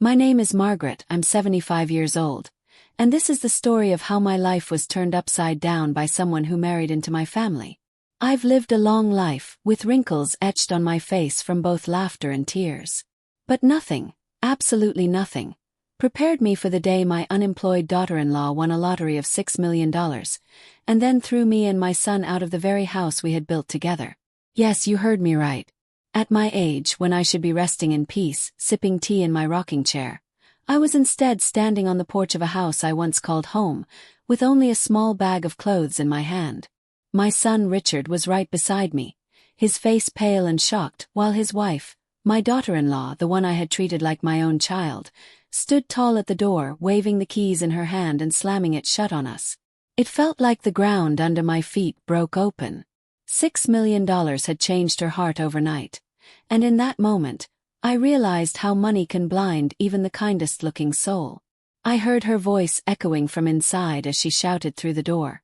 My name is Margaret, I'm 75 years old, and this is the story of how my life was turned upside down by someone who married into my family. I've lived a long life, with wrinkles etched on my face from both laughter and tears. But nothing, absolutely nothing, prepared me for the day my unemployed daughter-in-law won a lottery of $6 million, and then threw me and my son out of the very house we had built together. Yes, you heard me right. At my age, when I should be resting in peace, sipping tea in my rocking chair, I was instead standing on the porch of a house I once called home, with only a small bag of clothes in my hand. My son Richard was right beside me, his face pale and shocked, while his wife, my daughter-in-law, the one I had treated like my own child, stood tall at the door, waving the keys in her hand and slamming it shut on us. It felt like the ground under my feet broke open. $6 million had changed her heart overnight, and in that moment, I realized how money can blind even the kindest-looking soul. I heard her voice echoing from inside as she shouted through the door.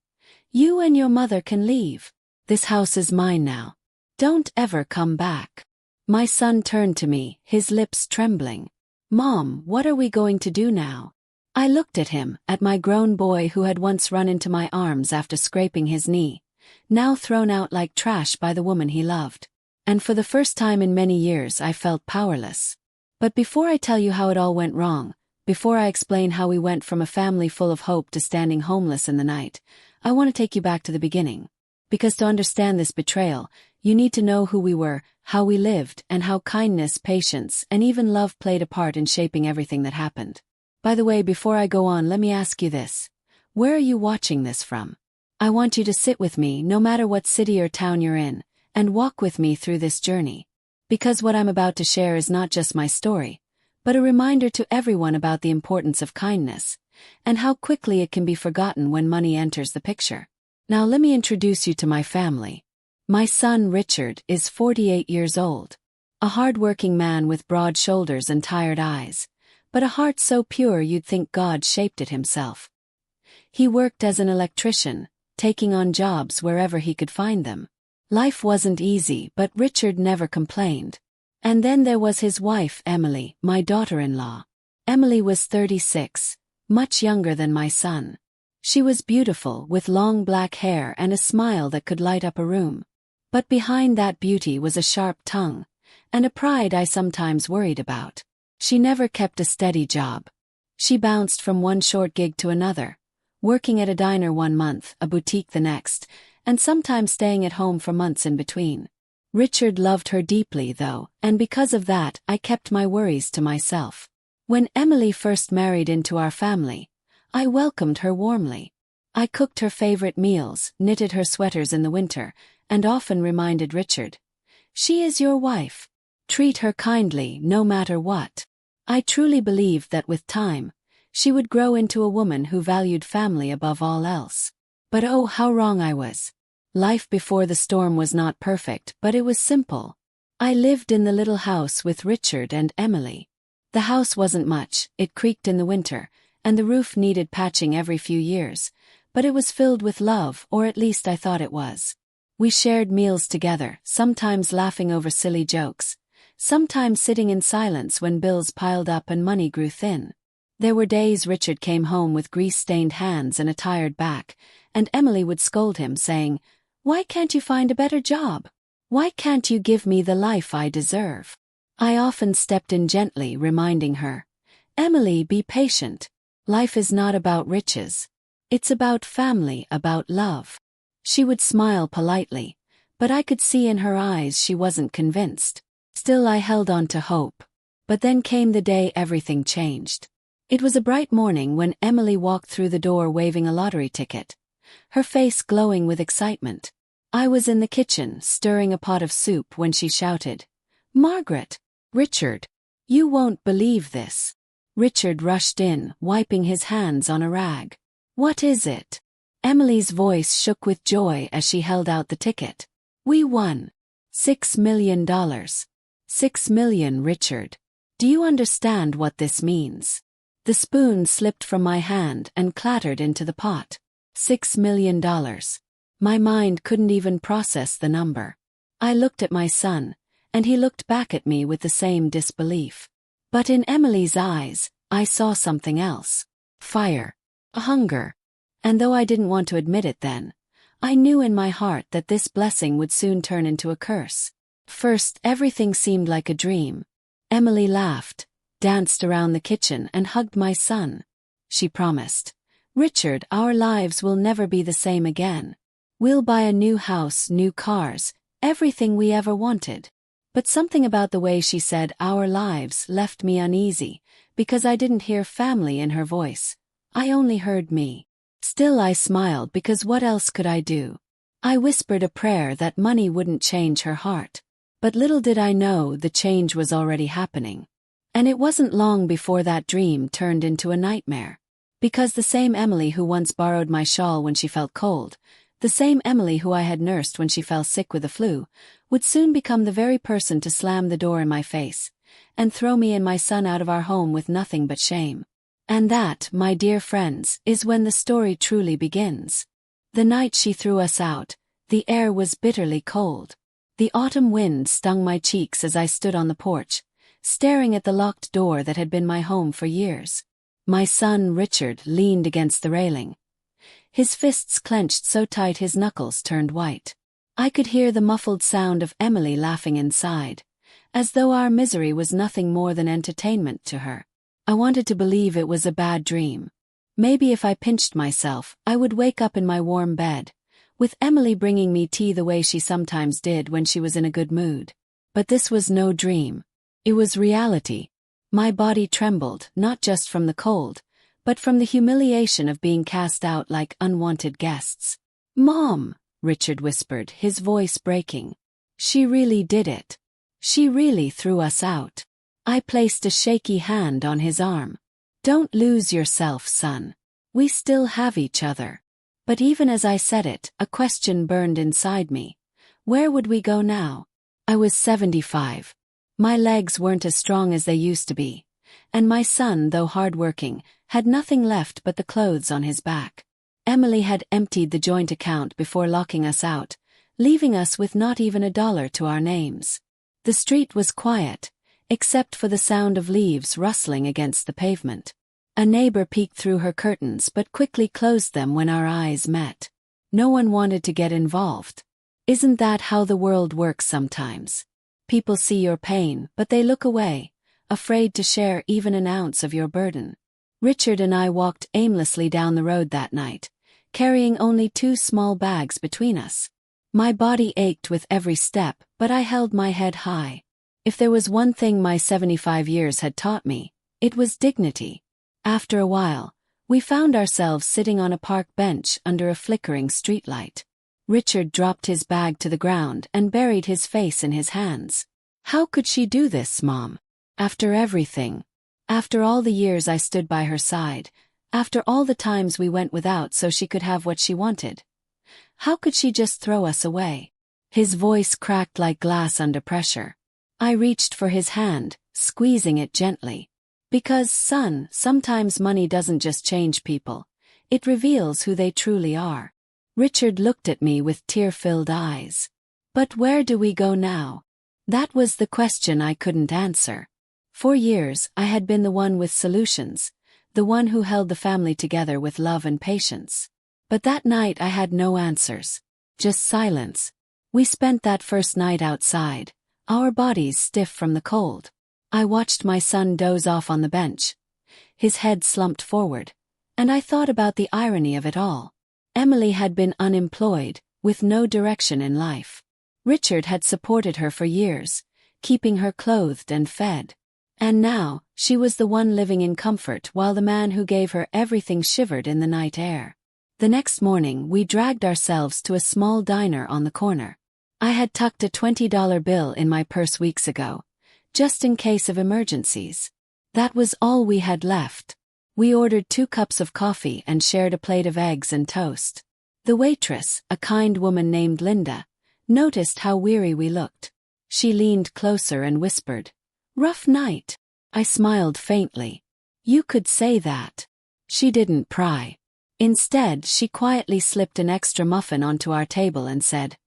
"You and your mother can leave. This house is mine now. Don't ever come back." My son turned to me, his lips trembling. "Mom, what are we going to do now?" I looked at him, at my grown boy who had once run into my arms after scraping his knee, now thrown out like trash by the woman he loved. And for the first time in many years I felt powerless. But before I tell you how it all went wrong, before I explain how we went from a family full of hope to standing homeless in the night, I want to take you back to the beginning. Because to understand this betrayal, you need to know who we were, how we lived, and how kindness, patience, and even love played a part in shaping everything that happened. By the way, before I go on, let me ask you this. Where are you watching this from? I want you to sit with me, no matter what city or town you're in, and walk with me through this journey. Because what I'm about to share is not just my story, but a reminder to everyone about the importance of kindness, and how quickly it can be forgotten when money enters the picture. Now let me introduce you to my family. My son Richard is 48 years old. A hard-working man with broad shoulders and tired eyes, but a heart so pure you'd think God shaped it himself. He worked as an electrician, taking on jobs wherever he could find them. Life wasn't easy, but Richard never complained. And then there was his wife, Emily, my daughter-in-law. Emily was 36, much younger than my son. She was beautiful, with long black hair and a smile that could light up a room. But behind that beauty was a sharp tongue, and a pride I sometimes worried about. She never kept a steady job. She bounced from one short gig to another, working at a diner one month, a boutique the next, and sometimes staying at home for months in between. Richard loved her deeply, though, and because of that, I kept my worries to myself. When Emily first married into our family, I welcomed her warmly. I cooked her favorite meals, knitted her sweaters in the winter, and often reminded Richard, "She is your wife. Treat her kindly, no matter what." I truly believed that with time, she would grow into a woman who valued family above all else. But oh, how wrong I was. Life before the storm was not perfect, but it was simple. I lived in the little house with Richard and Emily. The house wasn't much, it creaked in the winter, and the roof needed patching every few years, but it was filled with love, or at least I thought it was. We shared meals together, sometimes laughing over silly jokes, sometimes sitting in silence when bills piled up and money grew thin. There were days Richard came home with grease-stained hands and a tired back, and Emily would scold him, saying, "Why can't you find a better job? Why can't you give me the life I deserve?" I often stepped in gently, reminding her, "Emily, be patient. Life is not about riches. It's about family, about love." She would smile politely, but I could see in her eyes she wasn't convinced. Still, I held on to hope. But then came the day everything changed. It was a bright morning when Emily walked through the door waving a lottery ticket, her face glowing with excitement. I was in the kitchen, stirring a pot of soup, when she shouted, "Margaret! Richard! You won't believe this." Richard rushed in, wiping his hands on a rag. "What is it?" Emily's voice shook with joy as she held out the ticket. "We won. $6 million. $6 million, Richard. Do you understand what this means?" The spoon slipped from my hand and clattered into the pot. $6 million. My mind couldn't even process the number. I looked at my son, and he looked back at me with the same disbelief. But in Emily's eyes, I saw something else. Fire. A hunger. And though I didn't want to admit it then, I knew in my heart that this blessing would soon turn into a curse. First, everything seemed like a dream. Emily laughed, danced around the kitchen and hugged my son. She promised, "Richard, our lives will never be the same again. We'll buy a new house, new cars, everything we ever wanted." But something about the way she said "our lives" left me uneasy, because I didn't hear family in her voice. I only heard me. Still I smiled because what else could I do? I whispered a prayer that money wouldn't change her heart. But little did I know the change was already happening. And it wasn't long before that dream turned into a nightmare. Because the same Emily who once borrowed my shawl when she felt cold, the same Emily who I had nursed when she fell sick with the flu, would soon become the very person to slam the door in my face and throw me and my son out of our home with nothing but shame. And that, my dear friends, is when the story truly begins. The night she threw us out, the air was bitterly cold. The autumn wind stung my cheeks as I stood on the porch, staring at the locked door that had been my home for years. My son Richard leaned against the railing. His fists clenched so tight his knuckles turned white. I could hear the muffled sound of Emily laughing inside, as though our misery was nothing more than entertainment to her. I wanted to believe it was a bad dream. Maybe if I pinched myself, I would wake up in my warm bed, with Emily bringing me tea the way she sometimes did when she was in a good mood. But this was no dream. It was reality. My body trembled, not just from the cold, but from the humiliation of being cast out like unwanted guests. "Mom," Richard whispered, his voice breaking. "She really did it. She really threw us out." I placed a shaky hand on his arm. "Don't lose yourself, son. We still have each other." But even as I said it, a question burned inside me. Where would we go now? I was 75. My legs weren't as strong as they used to be, and my son, though hard-working, had nothing left but the clothes on his back. Emily had emptied the joint account before locking us out, leaving us with not even $1 to our names. The street was quiet, except for the sound of leaves rustling against the pavement. A neighbor peeked through her curtains but quickly closed them when our eyes met. No one wanted to get involved. Isn't that how the world works sometimes? People see your pain, but they look away, afraid to share even an ounce of your burden. Richard and I walked aimlessly down the road that night, carrying only 2 small bags between us. My body ached with every step, but I held my head high. If there was one thing my 75 years had taught me, it was dignity. After a while, we found ourselves sitting on a park bench under a flickering streetlight. Richard dropped his bag to the ground and buried his face in his hands. "How could she do this, Mom? After everything. After all the years I stood by her side. After all the times we went without so she could have what she wanted. How could she just throw us away?" His voice cracked like glass under pressure. I reached for his hand, squeezing it gently. "Because, son, sometimes money doesn't just change people. It reveals who they truly are." Richard looked at me with tear-filled eyes. "But where do we go now?" That was the question I couldn't answer. For years, I had been the one with solutions, the one who held the family together with love and patience. But that night I had no answers. Just silence. We spent that first night outside, our bodies stiff from the cold. I watched my son doze off on the bench, his head slumped forward, and I thought about the irony of it all. Emily had been unemployed, with no direction in life. Richard had supported her for years, keeping her clothed and fed. And now, she was the one living in comfort while the man who gave her everything shivered in the night air. The next morning we dragged ourselves to a small diner on the corner. I had tucked a $20 bill in my purse weeks ago, just in case of emergencies. That was all we had left. We ordered 2 cups of coffee and shared a plate of eggs and toast. The waitress, a kind woman named Linda, noticed how weary we looked. She leaned closer and whispered, "Rough night." I smiled faintly. "You could say that." She didn't pry. Instead, she quietly slipped an extra muffin onto our table and said,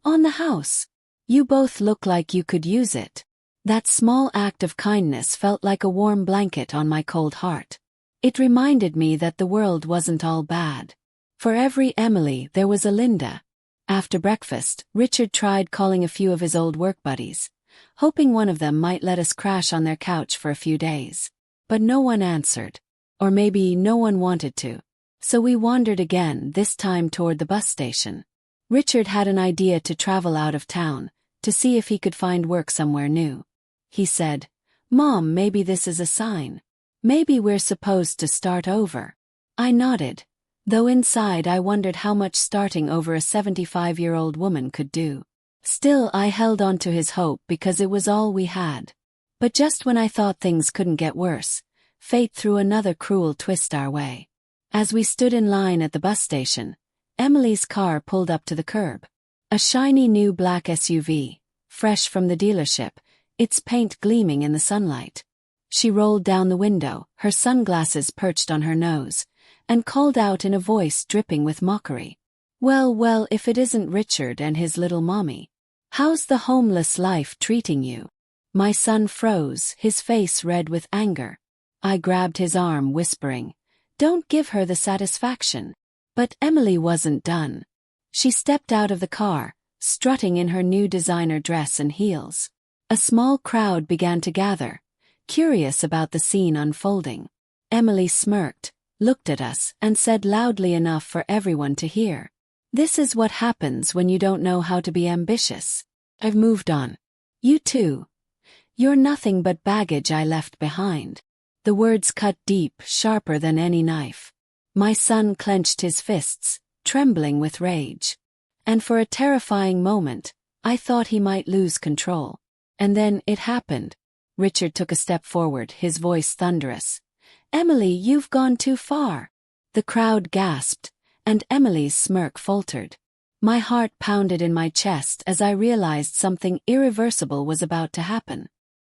"On the house. You both look like you could use it." That small act of kindness felt like a warm blanket on my cold heart. It reminded me that the world wasn't all bad. For every Emily, there was a Linda. After breakfast, Richard tried calling a few of his old work buddies, hoping one of them might let us crash on their couch for a few days. But no one answered. Or maybe no one wanted to. So we wandered again, this time toward the bus station. Richard had an idea to travel out of town, to see if he could find work somewhere new. He said, "Mom, maybe this is a sign. Maybe we're supposed to start over." I nodded, though inside I wondered how much starting over a 75-year-old woman could do. Still, I held on to his hope because it was all we had. But just when I thought things couldn't get worse, fate threw another cruel twist our way. As we stood in line at the bus station, Emily's car pulled up to the curb. A shiny new black SUV, fresh from the dealership, its paint gleaming in the sunlight. She rolled down the window, her sunglasses perched on her nose, and called out in a voice dripping with mockery. Well, if it isn't Richard and his little mommy. How's the homeless life treating you?" My son froze, his face red with anger. I grabbed his arm, whispering, "Don't give her the satisfaction." But Emily wasn't done. She stepped out of the car, strutting in her new designer dress and heels. A small crowd began to gather, curious about the scene unfolding. Emily smirked, looked at us, and said loudly enough for everyone to hear, "This is what happens when you don't know how to be ambitious. I've moved on. You too. You're nothing but baggage I left behind." The words cut deep, sharper than any knife. My son clenched his fists, trembling with rage. And for a terrifying moment, I thought he might lose control. And then it happened. Richard took a step forward, his voice thunderous. "Emily, you've gone too far." The crowd gasped, and Emily's smirk faltered. My heart pounded in my chest as I realized something irreversible was about to happen.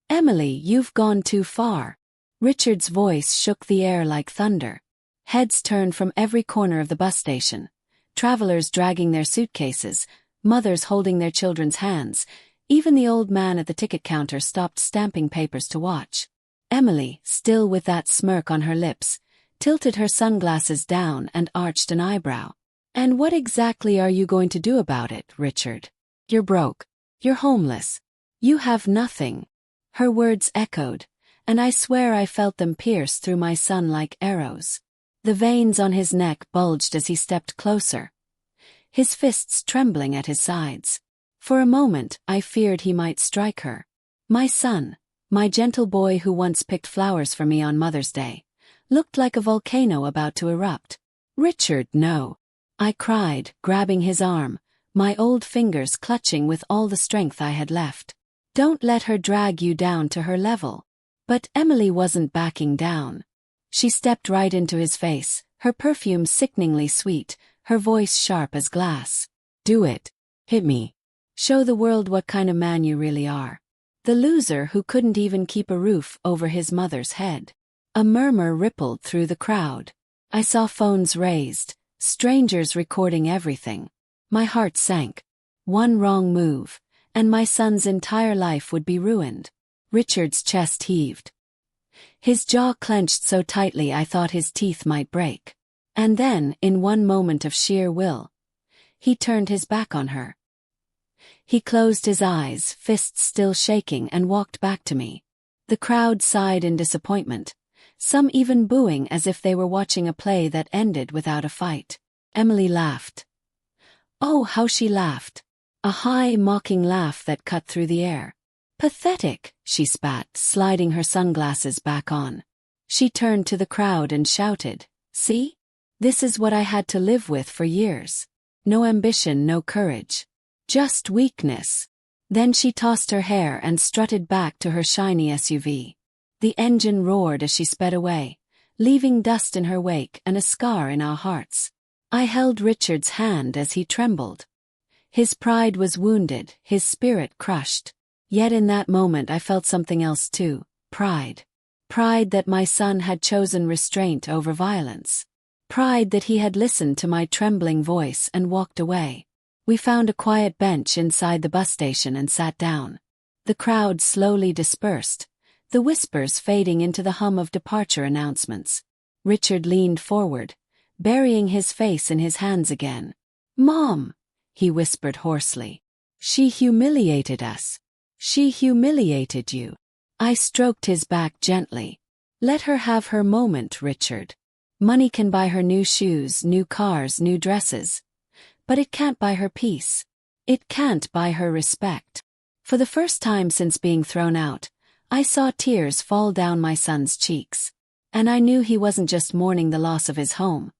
"Emily, you've gone too far." Richard's voice shook the air like thunder. Heads turned from every corner of the bus station. Travelers dragging their suitcases, mothers holding their children's hands. Even the old man at the ticket counter stopped stamping papers to watch. Emily, still with that smirk on her lips, tilted her sunglasses down and arched an eyebrow. "And what exactly are you going to do about it, Richard? You're broke. You're homeless. You have nothing." Her words echoed, and I swear I felt them pierce through my son like arrows. The veins on his neck bulged as he stepped closer, his fists trembling at his sides. For a moment, I feared he might strike her. My son, my gentle boy who once picked flowers for me on Mother's Day, looked like a volcano about to erupt. "Richard, no!" I cried, grabbing his arm, my old fingers clutching with all the strength I had left. "Don't let her drag you down to her level." But Emily wasn't backing down. She stepped right into his face, her perfume sickeningly sweet, her voice sharp as glass. "Do it. Hit me. Show the world what kind of man you really are. The loser who couldn't even keep a roof over his mother's head." A murmur rippled through the crowd. I saw phones raised, strangers recording everything. My heart sank. One wrong move, and my son's entire life would be ruined. Richard's chest heaved. His jaw clenched so tightly I thought his teeth might break. And then, in one moment of sheer will, he turned his back on her. He closed his eyes, fists still shaking, and walked back to me. The crowd sighed in disappointment, some even booing as if they were watching a play that ended without a fight. Emily laughed. Oh, how she laughed! A high, mocking laugh that cut through the air. "Pathetic," she spat, sliding her sunglasses back on. She turned to the crowd and shouted, "See? This is what I had to live with for years. No ambition, no courage. Just weakness." Then she tossed her hair and strutted back to her shiny SUV. The engine roared as she sped away, leaving dust in her wake and a scar in our hearts. I held Richard's hand as he trembled. His pride was wounded, his spirit crushed. Yet in that moment I felt something else too, pride. Pride that my son had chosen restraint over violence. Pride that he had listened to my trembling voice and walked away. We found a quiet bench inside the bus station and sat down. The crowd slowly dispersed, the whispers fading into the hum of departure announcements. Richard leaned forward, burying his face in his hands again. "Mom," he whispered hoarsely. "She humiliated us. She humiliated you." I stroked his back gently. "Let her have her moment, Richard. Money can buy her new shoes, new cars, new dresses. But it can't buy her peace. It can't buy her respect." For the first time since being thrown out, I saw tears fall down my son's cheeks. And I knew he wasn't just mourning the loss of his home.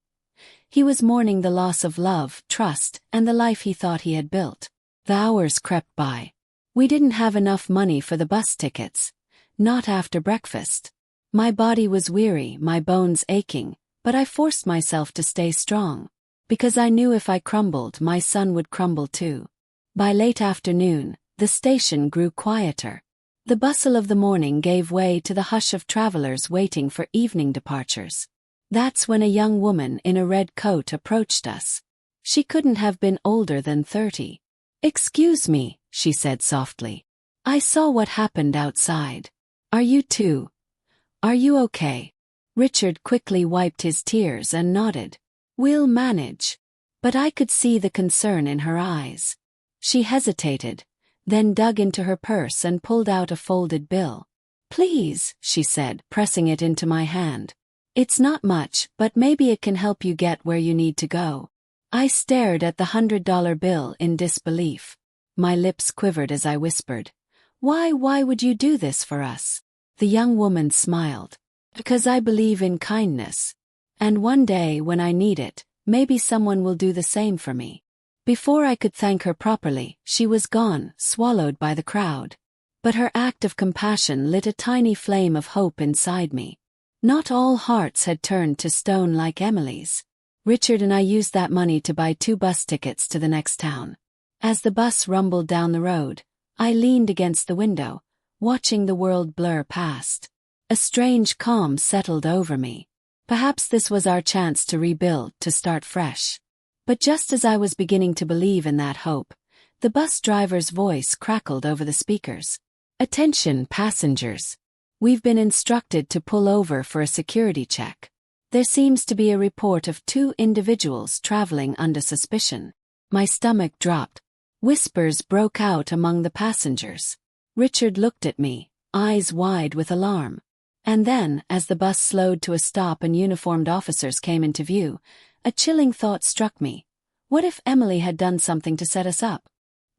He was mourning the loss of love, trust, and the life he thought he had built. The hours crept by. We didn't have enough money for the bus tickets. Not after breakfast. My body was weary, my bones aching, but I forced myself to stay strong. Because I knew if I crumbled, my son would crumble too. By late afternoon, the station grew quieter. The bustle of the morning gave way to the hush of travelers waiting for evening departures. That's when a young woman in a red coat approached us. She couldn't have been older than 30. "Excuse me," she said softly. "I saw what happened outside. Are you okay?" Richard quickly wiped his tears and nodded. "We'll manage." But I could see the concern in her eyes. She hesitated, then dug into her purse and pulled out a folded bill. "Please," she said, pressing it into my hand. "It's not much, but maybe it can help you get where you need to go." I stared at the $100 bill in disbelief. My lips quivered as I whispered, Why would you do this for us?" The young woman smiled. "Because I believe in kindness. And one day when I need it, maybe someone will do the same for me." Before I could thank her properly, she was gone, swallowed by the crowd. But her act of compassion lit a tiny flame of hope inside me. Not all hearts had turned to stone like Emily's. Richard and I used that money to buy 2 bus tickets to the next town. As the bus rumbled down the road, I leaned against the window, watching the world blur past. A strange calm settled over me. Perhaps this was our chance to rebuild, to start fresh. But just as I was beginning to believe in that hope, the bus driver's voice crackled over the speakers. "Attention, passengers. We've been instructed to pull over for a security check. There seems to be a report of 2 individuals traveling under suspicion." My stomach dropped. Whispers broke out among the passengers. Richard looked at me, eyes wide with alarm. And then, as the bus slowed to a stop and uniformed officers came into view, a chilling thought struck me. What if Emily had done something to set us up?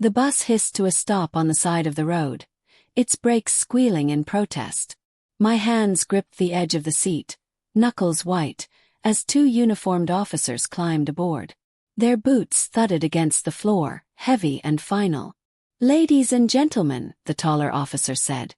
The bus hissed to a stop on the side of the road, its brakes squealing in protest. My hands gripped the edge of the seat, knuckles white, as 2 uniformed officers climbed aboard. Their boots thudded against the floor, heavy and final. "Ladies and gentlemen," the taller officer said,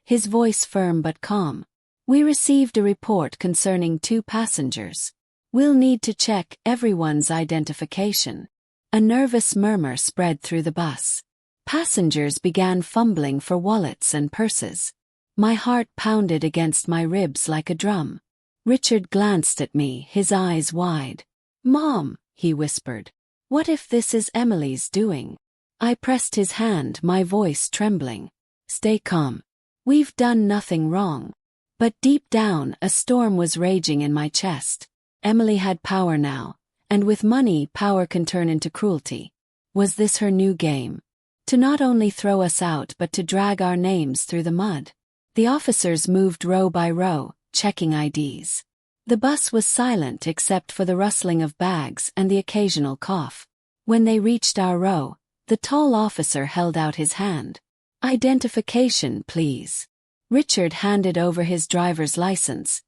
his voice firm but calm. "We received a report concerning 2 passengers. We'll need to check everyone's identification." A nervous murmur spread through the bus. Passengers began fumbling for wallets and purses. My heart pounded against my ribs like a drum. Richard glanced at me, his eyes wide. "Mom," he whispered, "what if this is Emily's doing?" I pressed his hand, my voice trembling. "Stay calm. We've done nothing wrong." But deep down, a storm was raging in my chest. Emily had power now, and with money, power can turn into cruelty. Was this her new game? To not only throw us out but to drag our names through the mud? The officers moved row by row, checking IDs. The bus was silent except for the rustling of bags and the occasional cough. When they reached our row, the tall officer held out his hand. "Identification, please." Richard handed over his driver's license,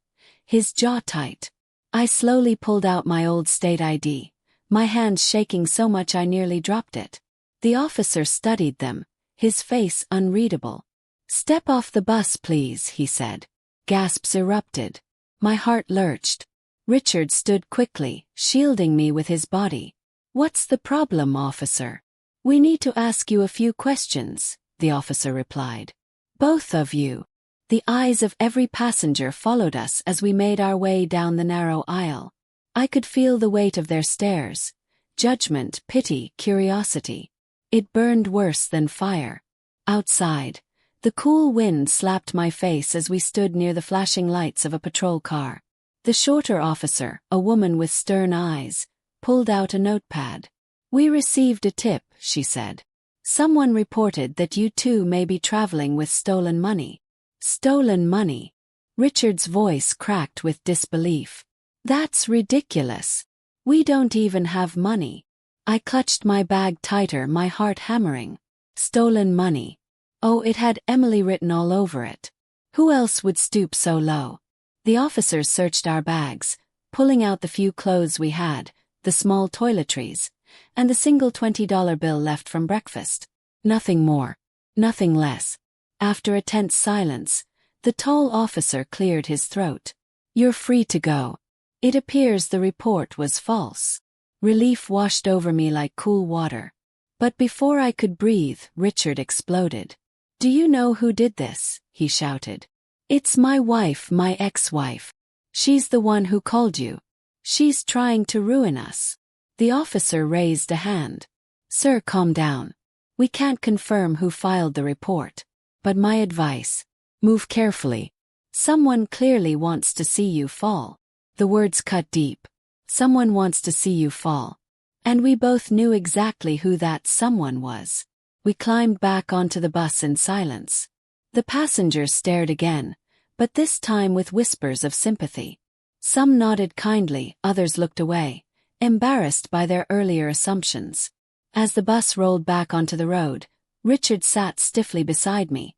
his jaw tight. I slowly pulled out my old state ID, my hands shaking so much I nearly dropped it. The officer studied them, his face unreadable. "Step off the bus, please," he said. Gasps erupted. My heart lurched. Richard stood quickly, shielding me with his body. "What's the problem, officer?" "We need to ask you a few questions," the officer replied. "Both of you." The eyes of every passenger followed us as we made our way down the narrow aisle. I could feel the weight of their stares. Judgment, pity, curiosity. It burned worse than fire. Outside, the cool wind slapped my face as we stood near the flashing lights of a patrol car. The shorter officer, a woman with stern eyes, pulled out a notepad. "We received a tip," she said. "Someone reported that you two may be traveling with stolen money." "Stolen money?" Richard's voice cracked with disbelief. "That's ridiculous. We don't even have money." I clutched my bag tighter, my heart hammering. Stolen money. Oh, it had Emily written all over it. Who else would stoop so low? The officers searched our bags, pulling out the few clothes we had, the small toiletries, and the single $20 bill left from breakfast. Nothing more. Nothing less. After a tense silence, the tall officer cleared his throat. "You're free to go." It appears the report was false. Relief washed over me like cool water. But before I could breathe, Richard exploded. "Do you know who did this?" he shouted. "It's my wife, my ex-wife. She's the one who called you. She's trying to ruin us." The officer raised a hand. "Sir, calm down. We can't confirm who filed the report. But my advice: move carefully. Someone clearly wants to see you fall." The words cut deep. Someone wants to see you fall. And we both knew exactly who that someone was. We climbed back onto the bus in silence. The passengers stared again, but this time with whispers of sympathy. Some nodded kindly, others looked away, embarrassed by their earlier assumptions. As the bus rolled back onto the road, Richard sat stiffly beside me,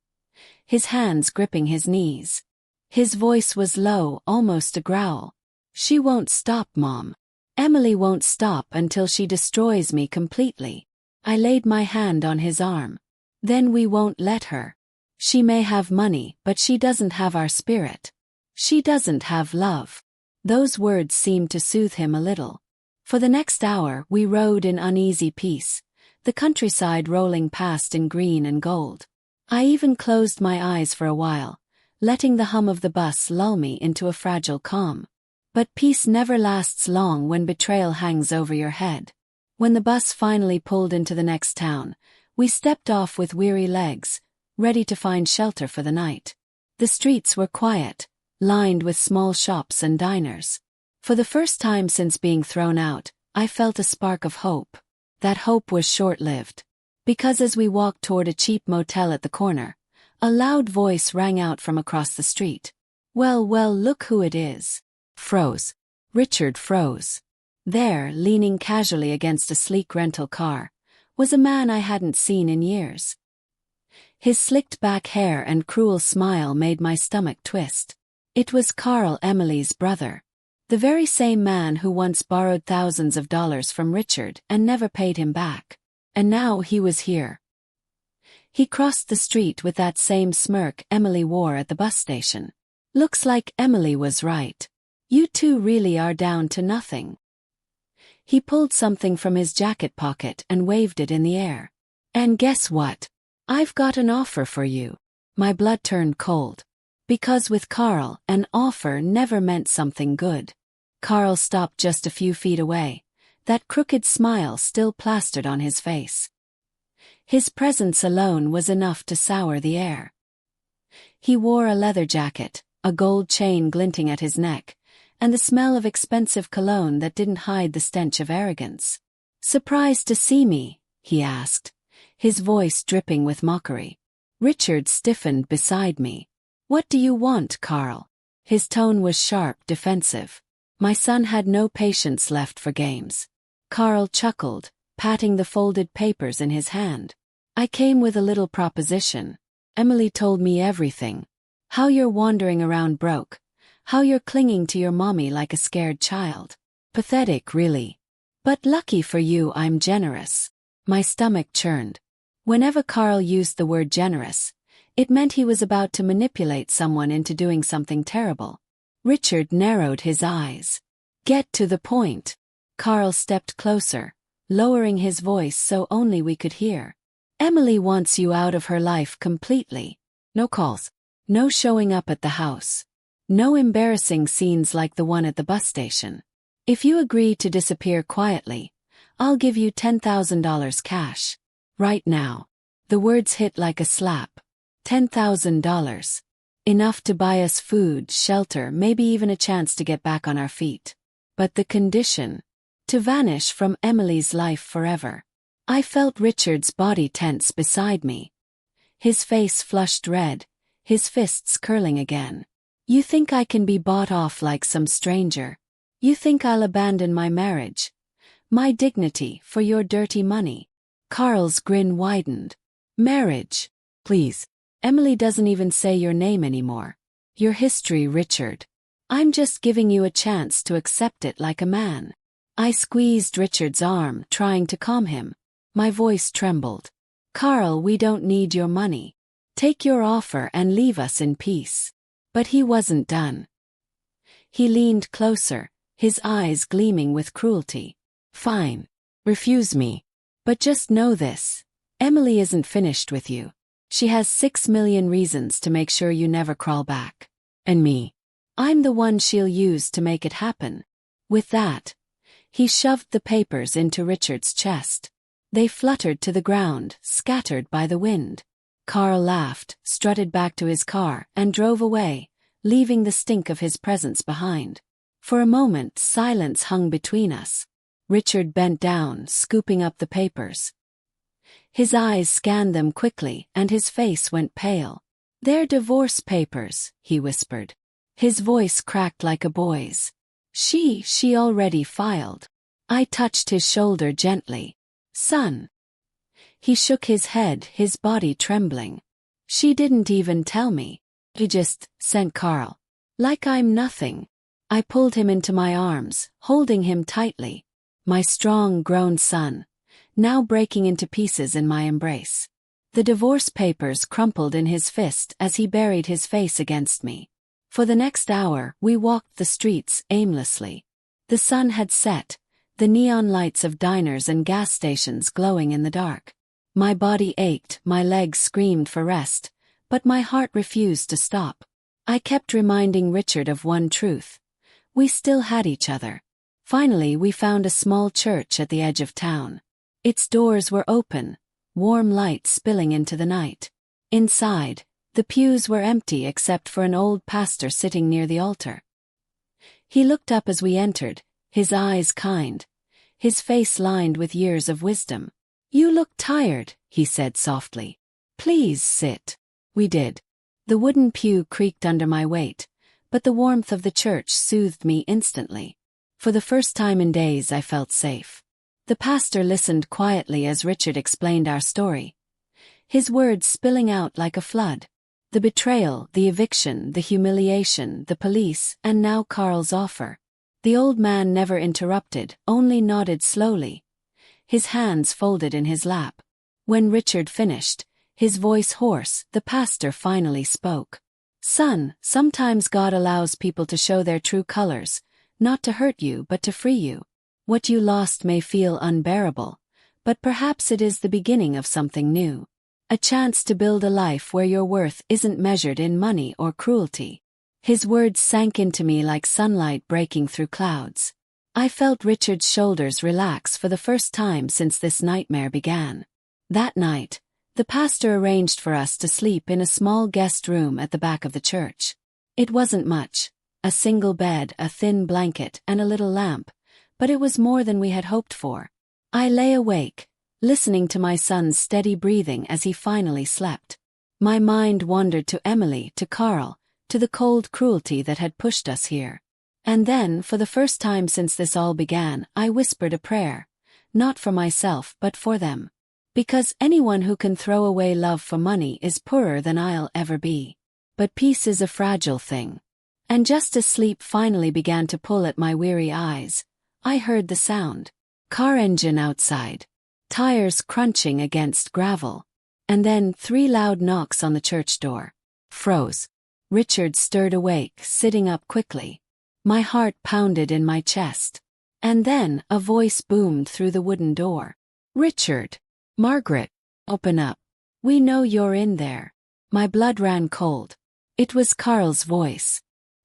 his hands gripping his knees. His voice was low, almost a growl. "She won't stop, Mom. Emily won't stop until she destroys me completely." I laid my hand on his arm. "Then we won't let her. She may have money, but she doesn't have our spirit. She doesn't have love." Those words seemed to soothe him a little. For the next hour we rode in uneasy peace, the countryside rolling past in green and gold. I even closed my eyes for a while, letting the hum of the bus lull me into a fragile calm. But peace never lasts long when betrayal hangs over your head. When the bus finally pulled into the next town, we stepped off with weary legs, ready to find shelter for the night. The streets were quiet, lined with small shops and diners. For the first time since being thrown out, I felt a spark of hope. That hope was short-lived. Because as we walked toward a cheap motel at the corner, a loud voice rang out from across the street. "Well, well, look who it is." Froze. Richard froze. There, leaning casually against a sleek rental car, was a man I hadn't seen in years. His slicked back hair and cruel smile made my stomach twist. It was Carl, Emily's brother. The very same man who once borrowed thousands of dollars from Richard and never paid him back. And now he was here. He crossed the street with that same smirk Emily wore at the bus station. "Looks like Emily was right. You two really are down to nothing." He pulled something from his jacket pocket and waved it in the air. "And guess what? I've got an offer for you." My blood turned cold. Because with Carl, an offer never meant something good. Carl stopped just a few feet away, that crooked smile still plastered on his face. His presence alone was enough to sour the air. He wore a leather jacket, a gold chain glinting at his neck, and the smell of expensive cologne that didn't hide the stench of arrogance. "Surprised to see me?" he asked, his voice dripping with mockery. Richard stiffened beside me. "What do you want, Carl?" His tone was sharp, defensive. My son had no patience left for games. Carl chuckled, patting the folded papers in his hand. "I came with a little proposition. Emily told me everything. How you're wandering around broke. How you're clinging to your mommy like a scared child. Pathetic, really. But lucky for you, I'm generous." My stomach churned. Whenever Carl used the word generous, it meant he was about to manipulate someone into doing something terrible. Richard narrowed his eyes. "Get to the point." Carl stepped closer, lowering his voice so only we could hear. "Emily wants you out of her life completely. No calls. No showing up at the house. No embarrassing scenes like the one at the bus station. If you agree to disappear quietly, I'll give you $10,000 cash. Right now." The words hit like a slap. $10,000. Enough to buy us food, shelter, maybe even a chance to get back on our feet. But the condition: to vanish from Emily's life forever. I felt Richard's body tense beside me. His face flushed red, his fists curling again. You think I can be bought off like some stranger? You think I'll abandon my marriage, my dignity, for your dirty money? Carl's grin widened. Marriage? Please. Emily doesn't even say your name anymore. Your history, Richard. I'm just giving you a chance to accept it like a man. I squeezed Richard's arm, trying to calm him. My voice trembled. Carl, we don't need your money. Take your offer and leave us in peace. But he wasn't done. He leaned closer, his eyes gleaming with cruelty. Fine. Refuse me. But just know this: Emily isn't finished with you. She has 6 million reasons to make sure you never crawl back. And me. I'm the one she'll use to make it happen. With that, he shoved the papers into Richard's chest. They fluttered to the ground, scattered by the wind. Carl laughed, strutted back to his car, and drove away, leaving the stink of his presence behind. For a moment, silence hung between us. Richard bent down, scooping up the papers. His eyes scanned them quickly, and his face went pale. They're divorce papers, he whispered. His voice cracked like a boy's. She already filed. I touched his shoulder gently. Son. He shook his head, his body trembling. She didn't even tell me. He just sent Carl. Like I'm nothing. I pulled him into my arms, holding him tightly. My strong, grown son, now breaking into pieces in my embrace. The divorce papers crumpled in his fist as he buried his face against me. For the next hour, we walked the streets aimlessly. The sun had set, the neon lights of diners and gas stations glowing in the dark. My body ached, my legs screamed for rest, but my heart refused to stop. I kept reminding Richard of one truth: we still had each other. Finally, we found a small church at the edge of town. Its doors were open, warm light spilling into the night. Inside, the pews were empty except for an old pastor sitting near the altar. He looked up as we entered, his eyes kind, his face lined with years of wisdom. You look tired, he said softly. Please sit. We did. The wooden pew creaked under my weight, but the warmth of the church soothed me instantly. For the first time in days, I felt safe. The pastor listened quietly as Richard explained our story, his words spilling out like a flood. The betrayal, the eviction, the humiliation, the police, and now Carl's offer. The old man never interrupted, only nodded slowly, his hands folded in his lap. When Richard finished, his voice hoarse, the pastor finally spoke. Son, sometimes God allows people to show their true colors, not to hurt you but to free you. What you lost may feel unbearable, but perhaps it is the beginning of something new. A chance to build a life where your worth isn't measured in money or cruelty. His words sank into me like sunlight breaking through clouds. I felt Richard's shoulders relax for the first time since this nightmare began. That night, the pastor arranged for us to sleep in a small guest room at the back of the church. It wasn't much, a single bed, a thin blanket, and a little lamp, but it was more than we had hoped for. I lay awake, listening to my son's steady breathing as he finally slept. My mind wandered to Emily, to Carl, to the cold cruelty that had pushed us here. And then, for the first time since this all began, I whispered a prayer, not for myself but for them. Because anyone who can throw away love for money is poorer than I'll ever be. But peace is a fragile thing. And just as sleep finally began to pull at my weary eyes, I heard the sound. Car engine outside. Tires crunching against gravel. And then 3 loud knocks on the church door. Froze. Richard stirred awake, sitting up quickly. My heart pounded in my chest. And then a voice boomed through the wooden door. Richard. Margaret. Open up. We know you're in there. My blood ran cold. It was Carl's voice.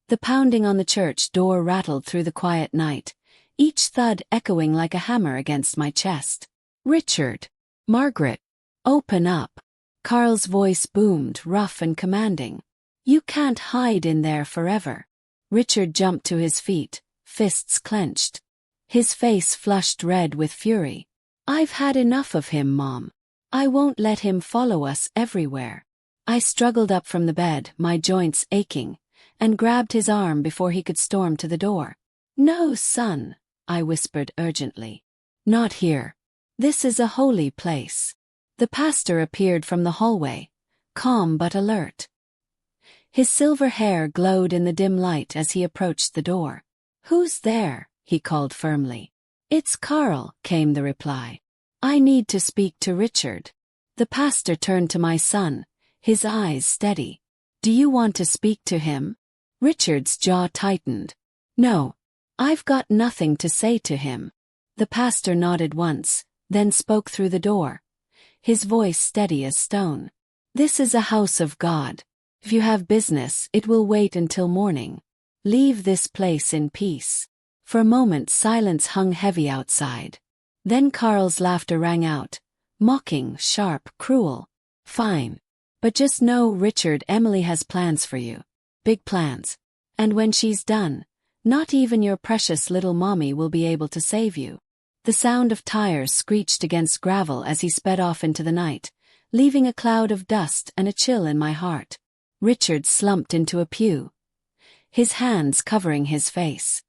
The pounding on the church door rattled through the quiet night, each thud echoing like a hammer against my chest. Richard. Margaret. Open up. Carl's voice boomed, rough and commanding. You can't hide in there forever. Richard jumped to his feet, fists clenched. His face flushed red with fury. I've had enough of him, Mom. I won't let him follow us everywhere. I struggled up from the bed, my joints aching, and grabbed his arm before he could storm to the door. No, son, I whispered urgently. Not here. This is a holy place. The pastor appeared from the hallway, calm but alert. His silver hair glowed in the dim light as he approached the door. Who's there? He called firmly. It's Carl, came the reply. I need to speak to Richard. The pastor turned to my son, his eyes steady. Do you want to speak to him? Richard's jaw tightened. No. I've got nothing to say to him. The pastor nodded once, then spoke through the door, his voice steady as stone. This is a house of God. If you have business, it will wait until morning. Leave this place in peace. For a moment silence hung heavy outside. Then Carl's laughter rang out, mocking, sharp, cruel. Fine. But just know, Richard, Emily has plans for you. Big plans. And when she's done, not even your precious little mommy will be able to save you. The sound of tires screeched against gravel as he sped off into the night, leaving a cloud of dust and a chill in my heart. Richard slumped into a pew, his hands covering his face.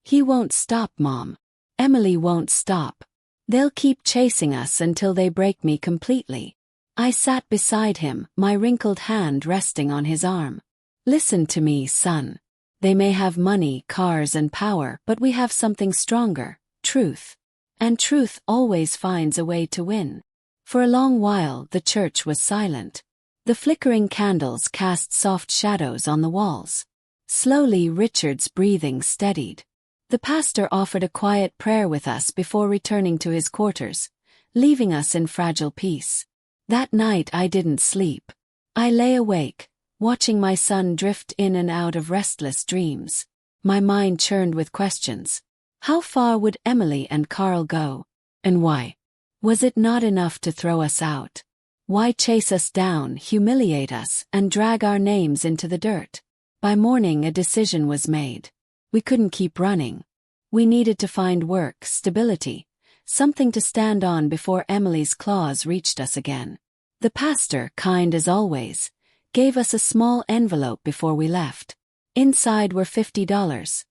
He won't stop, Mom. Emily won't stop. They'll keep chasing us until they break me completely. I sat beside him, my wrinkled hand resting on his arm. Listen to me, son. They may have money, cars and power, but we have something stronger, truth. And truth always finds a way to win. For a long while the church was silent. The flickering candles cast soft shadows on the walls. Slowly Richard's breathing steadied. The pastor offered a quiet prayer with us before returning to his quarters, leaving us in fragile peace. That night I didn't sleep. I lay awake, watching my son drift in and out of restless dreams. My mind churned with questions. How far would Emily and Carl go? And why? Was it not enough to throw us out? Why chase us down, humiliate us, and drag our names into the dirt? By morning a decision was made. We couldn't keep running. We needed to find work, stability, something to stand on before Emily's claws reached us again. The pastor, kind as always, gave us a small envelope before we left. Inside were $50.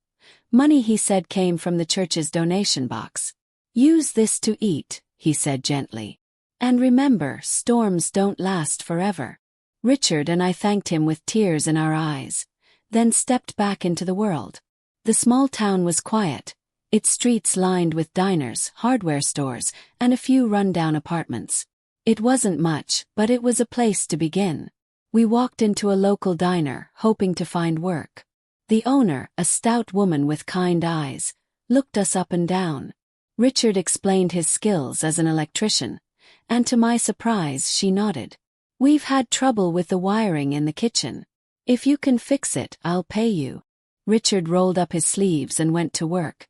Money he said came from the church's donation box. Use this to eat, he said gently. And remember, storms don't last forever. Richard and I thanked him with tears in our eyes, then stepped back into the world. The small town was quiet, its streets lined with diners, hardware stores, and a few run-down apartments. It wasn't much, but it was a place to begin. We walked into a local diner, hoping to find work. The owner, a stout woman with kind eyes, looked us up and down. Richard explained his skills as an electrician, and to my surprise she nodded. We've had trouble with the wiring in the kitchen. If you can fix it, I'll pay you. Richard rolled up his sleeves and went to work.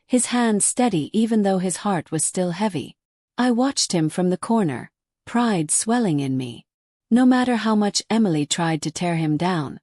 His hands steady even though his heart was still heavy. I watched him from the corner, pride swelling in me. No matter how much Emily tried to tear him down,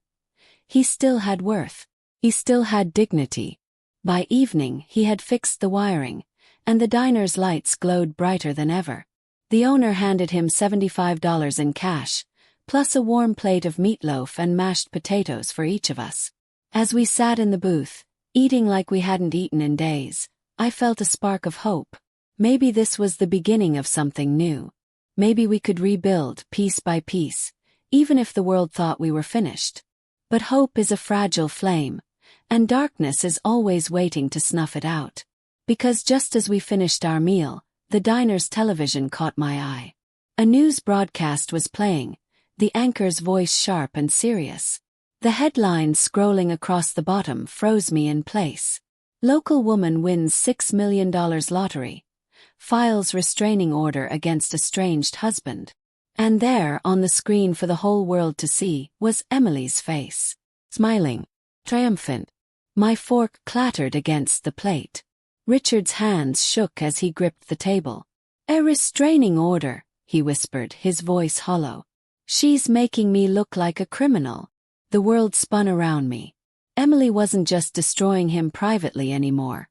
he still had worth. He still had dignity. By evening he had fixed the wiring, and the diner's lights glowed brighter than ever. The owner handed him $75 in cash, plus a warm plate of meatloaf and mashed potatoes for each of us. As we sat in the booth, eating like we hadn't eaten in days, I felt a spark of hope. Maybe this was the beginning of something new. Maybe we could rebuild, piece by piece, even if the world thought we were finished. But hope is a fragile flame, and darkness is always waiting to snuff it out. Because just as we finished our meal, the diner's television caught my eye. A news broadcast was playing, the anchor's voice sharp and serious. The headline scrolling across the bottom froze me in place. Local woman wins $6 million lottery. Files restraining order against estranged husband. And there, on the screen for the whole world to see, was Emily's face. Smiling. Triumphant. My fork clattered against the plate. Richard's hands shook as he gripped the table. A restraining order, he whispered, his voice hollow. She's making me look like a criminal. The world spun around me. Emily wasn't just destroying him privately anymore.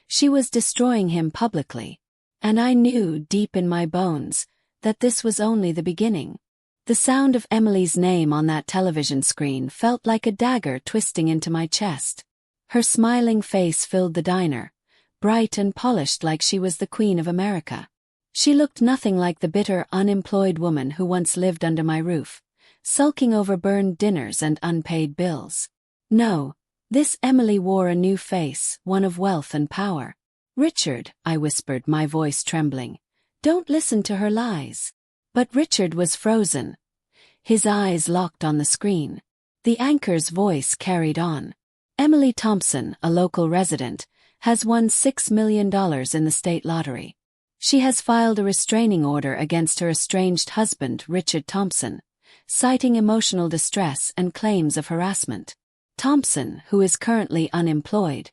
She was destroying him publicly. And I knew, deep in my bones, that this was only the beginning. The sound of Emily's name on that television screen felt like a dagger twisting into my chest. Her smiling face filled the diner, bright and polished like she was the Queen of America. She looked nothing like the bitter, unemployed woman who once lived under my roof, sulking over burned dinners and unpaid bills. No, this Emily wore a new face, one of wealth and power. "Richard," I whispered, my voice trembling, "don't listen to her lies." But Richard was frozen. His eyes locked on the screen. The anchor's voice carried on. "Emily Thompson, a local resident, has won $6 million in the state lottery. She has filed a restraining order against her estranged husband, Richard Thompson, citing emotional distress and claims of harassment. Thompson, who is currently unemployed,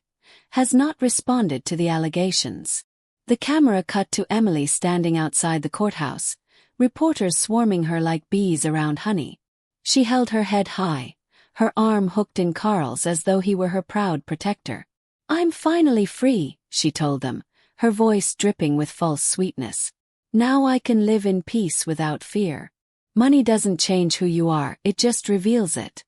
has not responded to the allegations." The camera cut to Emily standing outside the courthouse, reporters swarming her like bees around honey. She held her head high, her arm hooked in Carl's as though he were her proud protector. "I'm finally free," she told them, her voice dripping with false sweetness. "Now I can live in peace without fear. Money doesn't change who you are, it just reveals it.